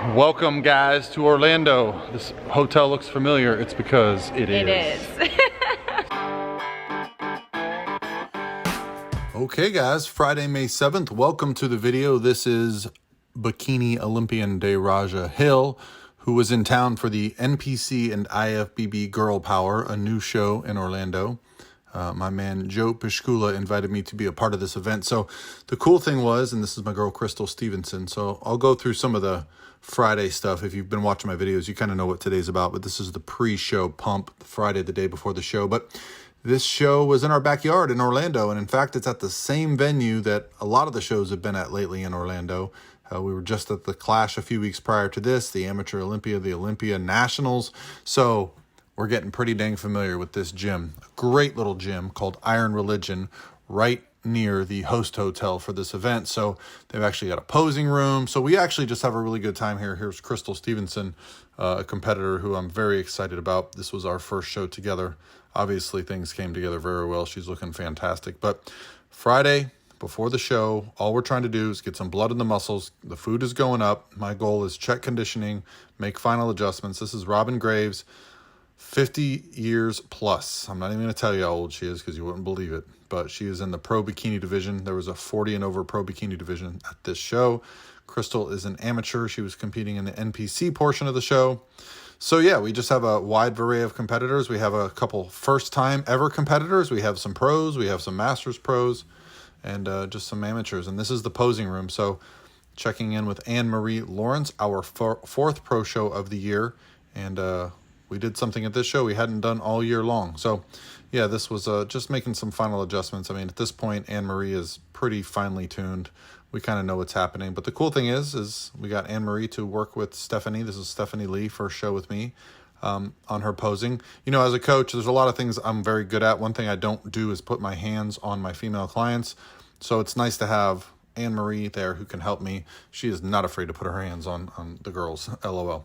Welcome guys to Orlando. This hotel looks familiar. It's because it is. It is. Okay guys, Friday, May 7th. Welcome to the video. This is Bikini Olympian Daraja Hill, who was in town for the NPC and IFBB Girl Power, a new show in Orlando. My man Joe Pishkula invited me to be a part of this event. So the cool thing was, and this is my girl Krystal Stevenson, so I'll go through some of the Friday stuff. If you've been watching my videos, you kind of know what today's about, but this is the pre-show pump, Friday, the day before the show. But this show was in our backyard in Orlando, and in fact, it's at the same venue that a lot of the shows have been at lately in Orlando. We were just at the Clash a few weeks prior to this, the Amateur Olympia, the Olympia Nationals. So we're getting pretty dang familiar with this gym. A great little gym called Iron Religion right near the host hotel for this event. So they've actually got a posing room. So we actually just have a really good time here. Here's Krystal Stevenson, a competitor who I'm very excited about. This was our first show together. Obviously, things came together very well. She's looking fantastic. But Friday, before the show, all we're trying to do is get some blood in the muscles. The food is going up. My goal is check conditioning, make final adjustments. This is Robin Graves, 50 years plus. I'm not even going to tell you how old she is because you wouldn't believe it. But she is in the pro bikini division. There was a 40 and over pro bikini division at this show. Krystal is an amateur. She was competing in the NPC portion of the show. So yeah, we just have a wide array of competitors. We have a couple first time ever competitors. We have some pros. We have some masters pros and just some amateurs. And this is the posing room. So checking in with Anne-Marie Lawrence, our fourth pro show of the year. And we did something at this show we hadn't done all year long. So yeah, this was just making some final adjustments. I mean, at this point, Anne-Marie is pretty finely tuned. We kind of know what's happening. But the cool thing is we got Anne-Marie to work with Stephanie. This is Stephanie Lee, first show with me on her posing. You know, as a coach, there's a lot of things I'm very good at. One thing I don't do is put my hands on my female clients. So it's nice to have Anne-Marie there who can help me. She is not afraid to put her hands on the girls, LOL.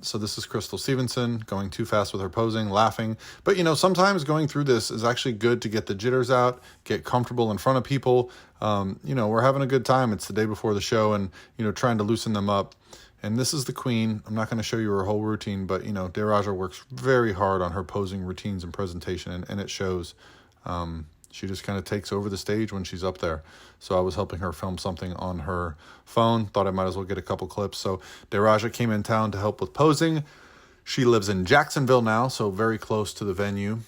So this is Krystal Stevenson going too fast with her posing, laughing. But, you know, sometimes going through this is actually good to get the jitters out, get comfortable in front of people. You know, we're having a good time. It's the day before the show and, you know, trying to loosen them up. And this is the queen. I'm not going to show you her whole routine, but, you know, Daraja works very hard on her posing routines and presentation, and it shows. She just kind of takes over the stage when she's up there. So I was helping her film something on her phone. Thought I might as well get a couple clips. So Daraja came in town to help with posing. She lives in Jacksonville now, so very close to the venue.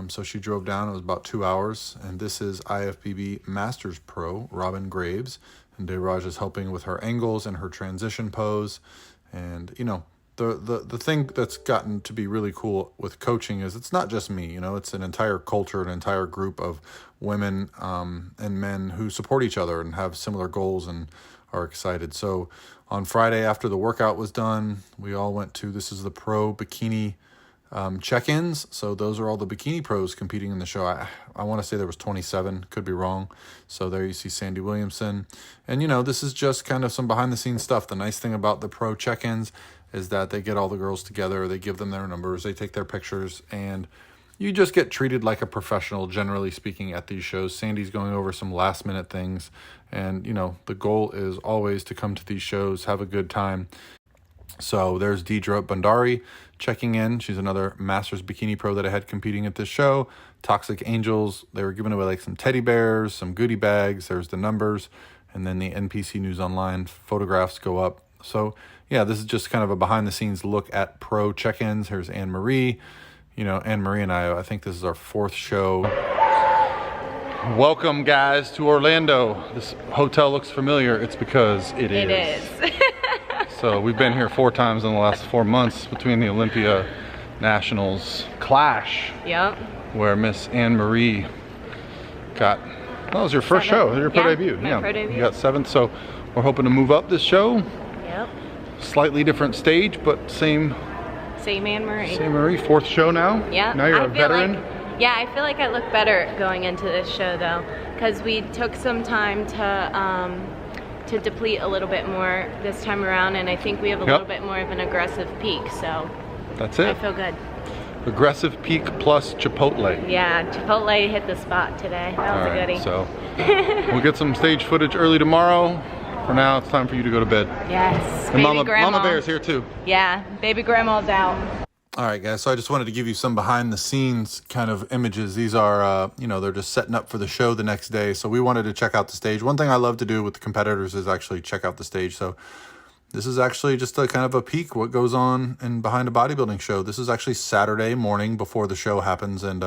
So she drove down. It was about 2 hours. And this is IFBB Masters Pro, Robin Graves. And Daraja is helping with her angles and her transition pose. And, you know, the thing that's gotten to be really cool with coaching is it's not just me, you know, it's an entire culture, an entire group of women and men who support each other and have similar goals and are excited. So on Friday after the workout was done, we all went to, this is the pro bikini check-ins. So those are all the bikini pros competing in the show. I want to say there was 27, could be wrong. So there you see Sandy Williamson. And, you know, this is just kind of some behind the scenes stuff. The nice thing about the pro check-ins is that they get all the girls together, they give them their numbers, they take their pictures, and you just get treated like a professional, generally speaking, at these shows. Sandy's going over some last-minute things, and, you know, the goal is always to come to these shows, have a good time. So there's Deidre Bondari checking in. She's another Masters Bikini Pro that I had competing at this show. Toxic Angels, they were giving away like some teddy bears, some goodie bags. There's the numbers, and then the NPC News Online photographs go up. So yeah, this is just kind of a behind-the-scenes look at pro check-ins. Here's Anne-Marie. You know, Anne-Marie and I think this is our fourth show. Welcome, guys, to Orlando. This hotel looks familiar. It's because it is. It is. So we've been here 4 times in the last 4 months between the Olympia Nationals Clash. Yep. Where Miss Anne-Marie got, well, it was your first show, your pro debut. My pro debut. You got 7th, so we're hoping to move up this show. Yep. Slightly different stage, but same Anne-Marie. Same Marie, 4th show now? Yeah. Now you're a veteran? Yeah, I feel like I look better going into this show though, because we took some time to deplete a little bit more this time around, and I think we have a little bit more of an aggressive peak, so that's it. I feel good. Aggressive peak plus Chipotle. Yeah, Chipotle hit the spot today. That was a goodie. So we'll get some stage footage early tomorrow. For now, it's time for you to go to bed. Yes, And baby grandma. Mama Bear's here too. Yeah, baby grandma's out. All right, guys, so I just wanted to give you some behind the scenes kind of images. These are, they're just setting up for the show the next day. So we wanted to check out the stage. One thing I love to do with the competitors is actually check out the stage. So this is actually just a kind of a peek what goes on in behind a bodybuilding show. This is actually Saturday morning before the show happens. And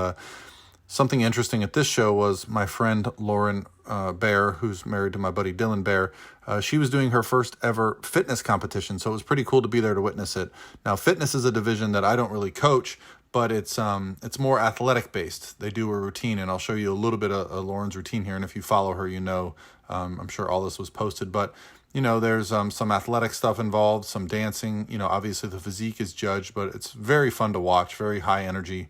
something interesting at this show was my friend Lauren Bear, who's married to my buddy Dylan Bear. She was doing her first ever fitness competition, so it was pretty cool to be there to witness it. Now, fitness is a division that I don't really coach, but it's more athletic based. They do a routine, and I'll show you a little bit of Lauren's routine here. And if you follow her, I'm sure all this was posted. But there's some athletic stuff involved, some dancing. Obviously the physique is judged, but it's very fun to watch, very high energy.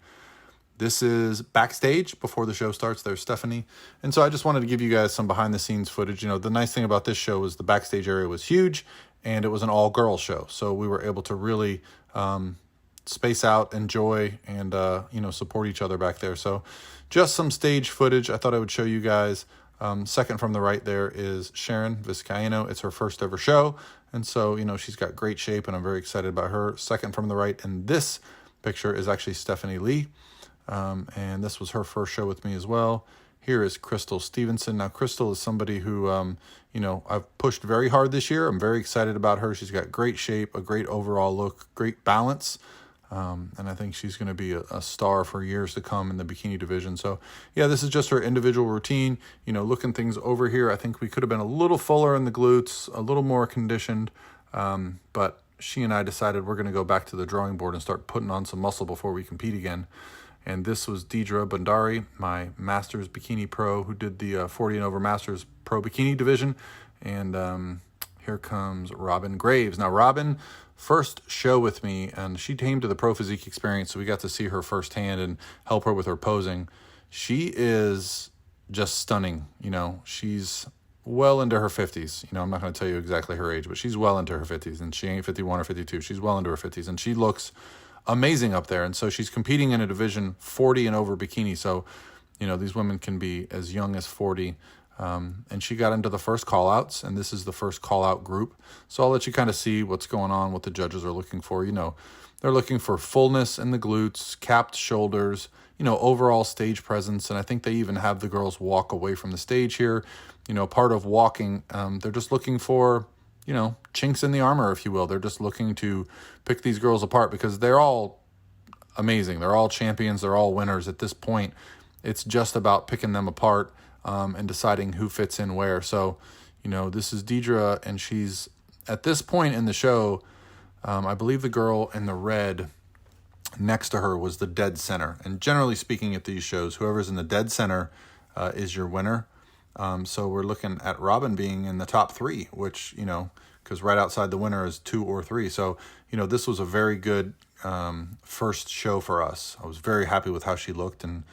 This is backstage before the show starts. There's Stephanie. And so I just wanted to give you guys some behind the scenes footage. The nice thing about this show was the backstage area was huge and it was an all girl show. So we were able to really space out, enjoy, and, support each other back there. So just some stage footage I thought I would show you guys. Second from the right there is Sharon Vizcaino. It's her first ever show. And so, she's got great shape and I'm very excited about her. Second from the right in this picture is actually Stephanie Lee. And this was her first show with me as well. Here is Krystal Stevenson. Now, Krystal is somebody who, I've pushed very hard this year. I'm very excited about her. She's got great shape, a great overall look, great balance. And I think she's going to be a star for years to come in the bikini division. So, yeah, this is just her individual routine. Looking things over here, I think we could have been a little fuller in the glutes, a little more conditioned. But she and I decided we're going to go back to the drawing board and start putting on some muscle before we compete again. And this was Deidre Bondari, my Masters Bikini Pro, who did the 40 and over Masters Pro Bikini division. And here comes Robin Graves. Now, Robin, first show with me, and she came to the Pro Physique experience, so we got to see her firsthand and help her with her posing. She is just stunning. She's well into her 50s. I'm not going to tell you exactly her age, but she's well into her 50s, and she ain't 51 or 52. She's well into her 50s, and she looks amazing up there. And so she's competing in a division 40 and over bikini. So, these women can be as young as 40. And she got into the first call outs, and this is the first call out group. So I'll let you kind of see what's going on, what the judges are looking for. They're looking for fullness in the glutes, capped shoulders, overall stage presence. And I think they even have the girls walk away from the stage here. Part of walking, they're just looking for, chinks in the armor, if you will. They're just looking to pick these girls apart because they're all amazing. They're all champions. They're all winners. At this point, it's just about picking them apart and deciding who fits in where. So, this is Deidre, and she's, at this point in the show, I believe the girl in the red next to her was the dead center. And generally speaking at these shows, whoever's in the dead center is your winner. So we're looking at Robin being in the top 3, which, because right outside the winner is 2 or 3. So, this was a very good first show for us. I was very happy with how she looked. And,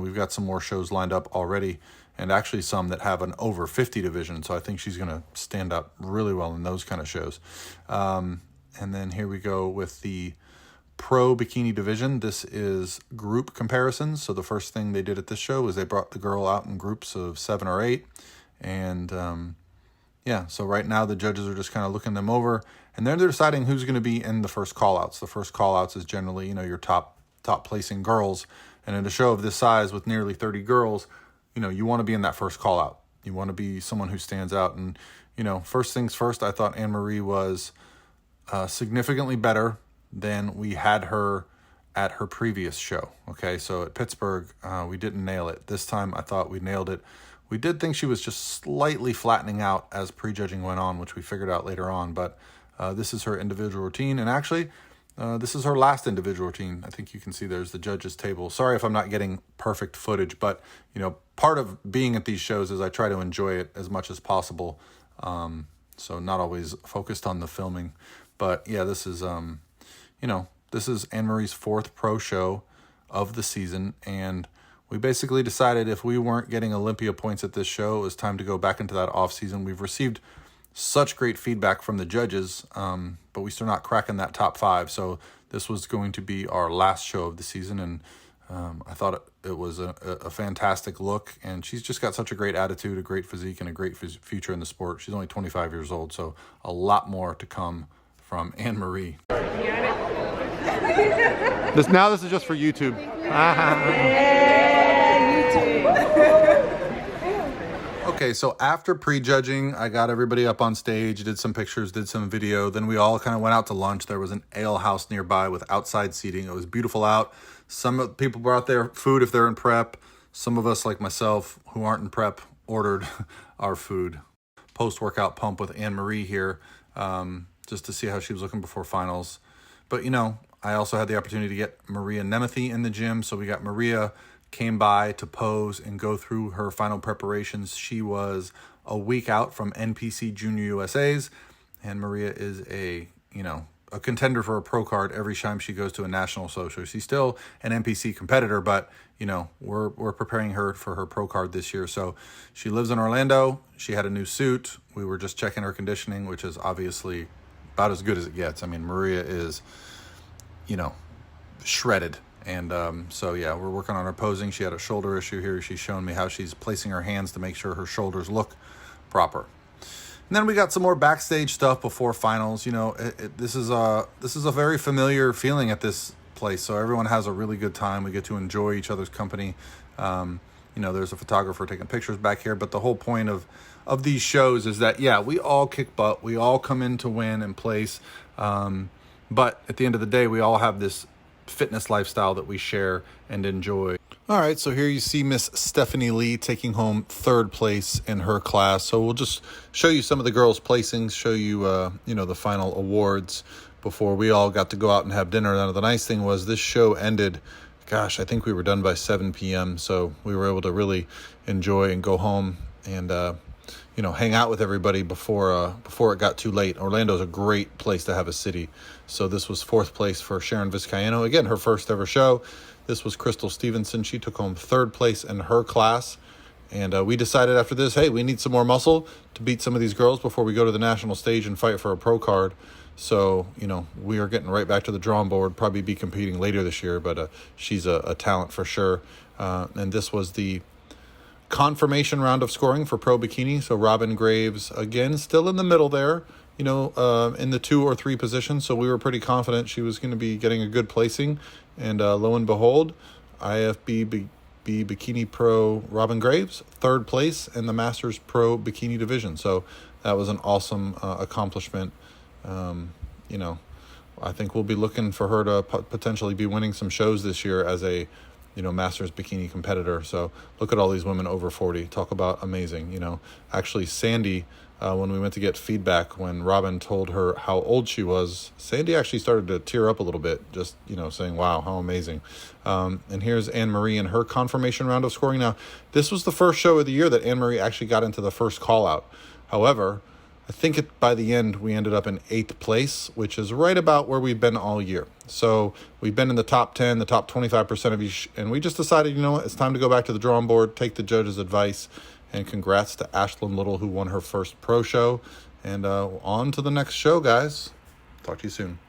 we've got some more shows lined up already, and actually some that have an over 50 division. So I think she's going to stand up really well in those kind of shows. And then here we go with the Pro Bikini division. This is group comparisons. So the first thing they did at this show is they brought the girl out in groups of 7 or 8. And so right now the judges are just kind of looking them over, and they're deciding who's going to be in the first call-outs. The first call-outs is generally, your top placing girls. And in a show of this size with nearly 30 girls, you want to be in that first call-out. You want to be someone who stands out. And, first things first, I thought Anne-Marie was significantly better than we had her at her previous show. Okay, so at Pittsburgh, we didn't nail it. This time I thought we nailed it. We did think she was just slightly flattening out as prejudging went on, which we figured out later on. But this is her individual routine. And actually, this is her last individual routine. I think you can see there's the judges table. Sorry if I'm not getting perfect footage, but, part of being at these shows is I try to enjoy it as much as possible. So not always focused on the filming. But yeah, this is, this is Anne-Marie's 4th pro show of the season. And we basically decided if we weren't getting Olympia points at this show, it was time to go back into that off season. We've received such great feedback from the judges, but we're still not cracking that top 5. So this was going to be our last show of the season. And I thought it was a fantastic look, and she's just got such a great attitude, a great physique, and a great future in the sport. She's only 25 years old, so a lot more to come from Anne-Marie. This is just for YouTube. Okay, so after prejudging, I got everybody up on stage, did some pictures, did some video. Then we all kind of went out to lunch. There was an ale house nearby with outside seating. It was beautiful out. Some people brought their food if they're in prep. Some of us, like myself, who aren't in prep, ordered our food. Post-workout pump with Anne-Marie here, just to see how she was looking before finals. But, you know, I also had the opportunity to get Maria Nemeth in the gym. So we got Maria came by to pose and go through her final preparations. She was a week out from NPC Junior USA's, and Maria is a contender for a pro card every time she goes to a national social. She's still an NPC competitor, but we're preparing her for her pro card this year. So she lives in Orlando. She had a new suit. We were just checking her conditioning, which is obviously about as good as it gets. I mean, Maria is, shredded. And so, yeah, we're working on her posing. She had a shoulder issue here. She's showing me how she's placing her hands to make sure her shoulders look proper. And then we got some more backstage stuff before finals. This is a very familiar feeling at this place. So everyone has a really good time. We get to enjoy each other's company. There's a photographer taking pictures back here. But the whole point of these shows is that, yeah, we all kick butt. We all come in to win and place. But at the end of the day, we all have this fitness lifestyle that we share and enjoy. All right, so here you see Miss Stephanie Lee taking home third place in her class. So we'll just show you some of the girls' placings, show you, the final awards before we all got to go out and have dinner. Now, the nice thing was this show ended, I think we were done by 7 p.m. So we were able to really enjoy and go home and, hang out with everybody before it got too late. Orlando's a great place to have a city. So this was fourth place for Sharon Vizcaino. Again, her first ever show. This was Krystal Stevenson. She took home third place in her class. And we decided after this, hey, we need some more muscle to beat some of these girls before we go to the national stage and fight for a pro card. So, we are getting right back to the drawing board, probably be competing later this year, but she's a talent for sure. And this was the confirmation round of scoring for Pro Bikini. So Robin Graves, again, still in the middle there, in the 2 or 3 positions. So we were pretty confident she was going to be getting a good placing. And lo and behold, IFBB Bikini Pro Robin Graves, third place in the Masters Pro Bikini division. So that was an awesome accomplishment. I think we'll be looking for her to potentially be winning some shows this year as a Masters Bikini competitor. So look at all these women over 40. Talk about amazing. Actually, Sandy, when we went to get feedback, when Robin told her how old she was, Sandy actually started to tear up a little bit, just, saying, wow, how amazing. And here's Anne-Marie in her confirmation round of scoring. Now, this was the first show of the year that Anne-Marie actually got into the first call out. However, I think by the end, we ended up in 8th place, which is right about where we've been all year. So we've been in the top 10, the top 25% of each, and we just decided, it's time to go back to the drawing board, take the judge's advice, and congrats to Ashlyn Little, who won her first pro show. And on to the next show, guys. Talk to you soon.